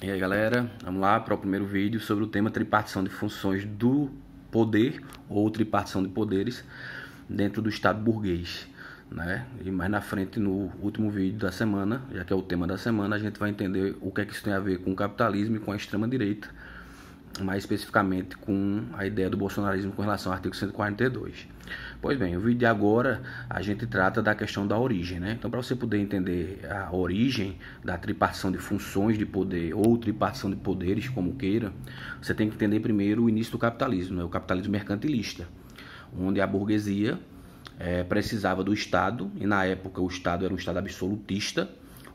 E aí galera, vamos lá para o primeiro vídeo sobre o tema tripartição de funções do poder ou tripartição de poderes dentro do Estado burguês, né? E mais na frente, no último vídeo da semana, já que é o tema da semana, a gente vai entender o que é que isso tem a ver com o capitalismo e com a extrema-direita, mais especificamente com a ideia do bolsonarismo com relação ao artigo 142. Pois bem, o vídeo de agora a gente trata da questão da origem, né? Então, para você poder entender a origem da tripartição de funções de poder ou tripartição de poderes, como queira, você tem que entender primeiro o início do capitalismo, né? O capitalismo mercantilista, onde a burguesia precisava do Estado, e na época o Estado era um Estado absolutista,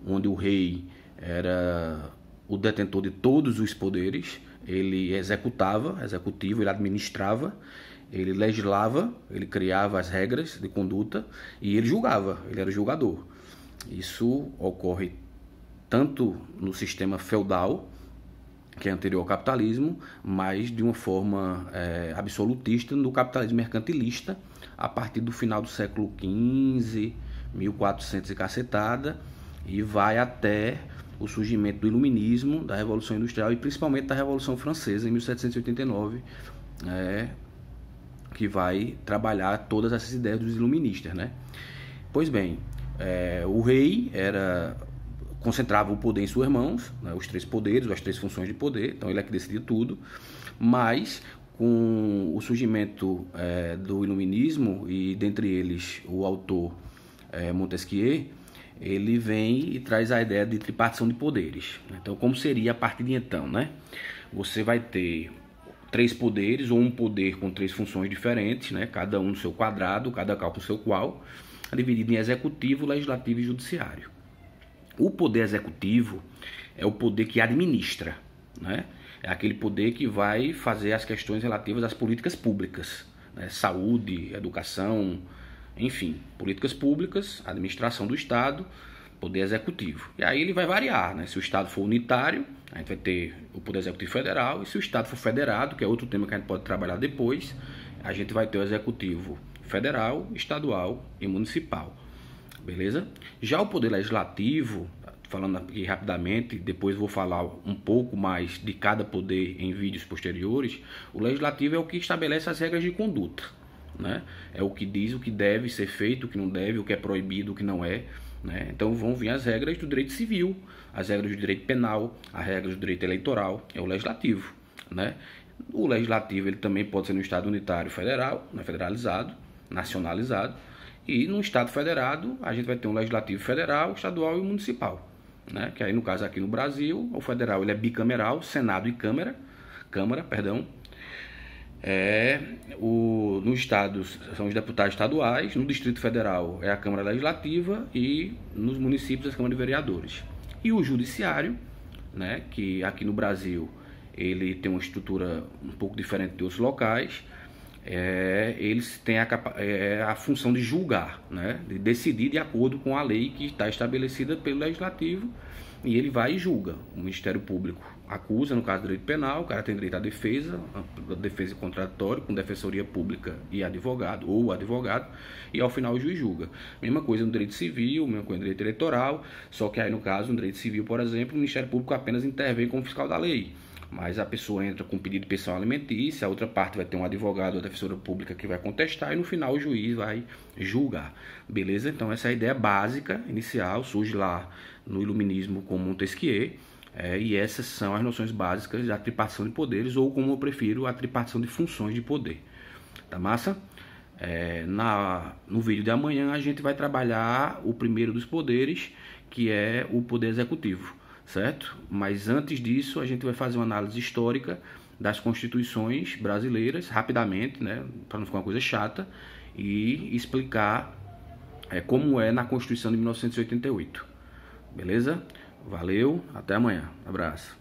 onde o rei era o detentor de todos os poderes. Ele executivo, ele administrava, ele legislava, ele criava as regras de conduta e ele julgava, ele era o julgador. Isso ocorre tanto no sistema feudal, que é anterior ao capitalismo, mas de uma forma absolutista no capitalismo mercantilista, a partir do final do século XV, 1400 e cacetada, e vai até o surgimento do iluminismo, da Revolução Industrial e principalmente da Revolução Francesa em 1789, que vai trabalhar todas essas ideias dos iluministas, né? Pois bem, o rei concentrava o poder em suas mãos, né, os três poderes, as três funções de poder, então ele é que decidia tudo, mas com o surgimento do iluminismo, e dentre eles o autor Montesquieu, ele vem e traz a ideia de tripartição de poderes. Então, como seria a partir de então, né? Você vai ter três poderes, ou um poder com três funções diferentes, né? Cada um no seu quadrado, cada qual com o seu qual, dividido em executivo, legislativo e judiciário. O poder executivo é o poder que administra, né? É aquele poder que vai fazer as questões relativas às políticas públicas, né? Saúde, educação, enfim, políticas públicas, administração do Estado, poder executivo. E aí ele vai variar, né? Se o Estado for unitário, a gente vai ter o poder executivo federal, e se o Estado for federado, que é outro tema que a gente pode trabalhar depois, a gente vai ter o executivo federal, estadual e municipal. Beleza? Já o poder legislativo, falando aqui rapidamente, depois vou falar um pouco mais de cada poder em vídeos posteriores. O legislativo é o que estabelece as regras de conduta, né? É o que diz o que deve ser feito, o que não deve, o que é proibido, o que não é, né? Então vão vir as regras do direito civil, as regras do direito penal, as regras do direito eleitoral, é o legislativo, né? O legislativo ele também pode ser no estado unitário federal, né, federalizado, nacionalizado, e no estado federado a gente vai ter um legislativo federal, estadual e municipal, né? Que aí no caso aqui no Brasil, o federal ele é bicameral, Senado e Câmara, perdão. Nos estados são os deputados estaduais, no Distrito Federal é a Câmara Legislativa e nos municípios a Câmara de Vereadores. E o Judiciário, né, que aqui no Brasil ele tem uma estrutura um pouco diferente de outros locais, eles têm a função de julgar, né, de decidir de acordo com a lei que está estabelecida pelo Legislativo, e ele vai e julga. O Ministério Público acusa, no caso do direito penal, o cara tem direito à defesa contraditória, com defensoria pública e advogado, ou advogado, e ao final o juiz julga. Mesma coisa no direito civil, mesma coisa no direito eleitoral, só que aí no caso, no direito civil, por exemplo, o Ministério Público apenas intervém como fiscal da lei. Mas a pessoa entra com pedido de pensão alimentícia, a outra parte vai ter um advogado ou defensora pública que vai contestar, e no final o juiz vai julgar. Beleza? Então essa é a ideia básica, inicial, surge lá no iluminismo com Montesquieu, e essas são as noções básicas da tripartição de poderes, ou como eu prefiro, a tripartição de funções de poder. Tá massa? No vídeo de amanhã a gente vai trabalhar o primeiro dos poderes, que é o poder executivo, certo? Mas antes disso a gente vai fazer uma análise histórica das constituições brasileiras, rapidamente, né, para não ficar uma coisa chata, e explicar como é na Constituição de 1988. Beleza? Valeu, até amanhã. Abraço.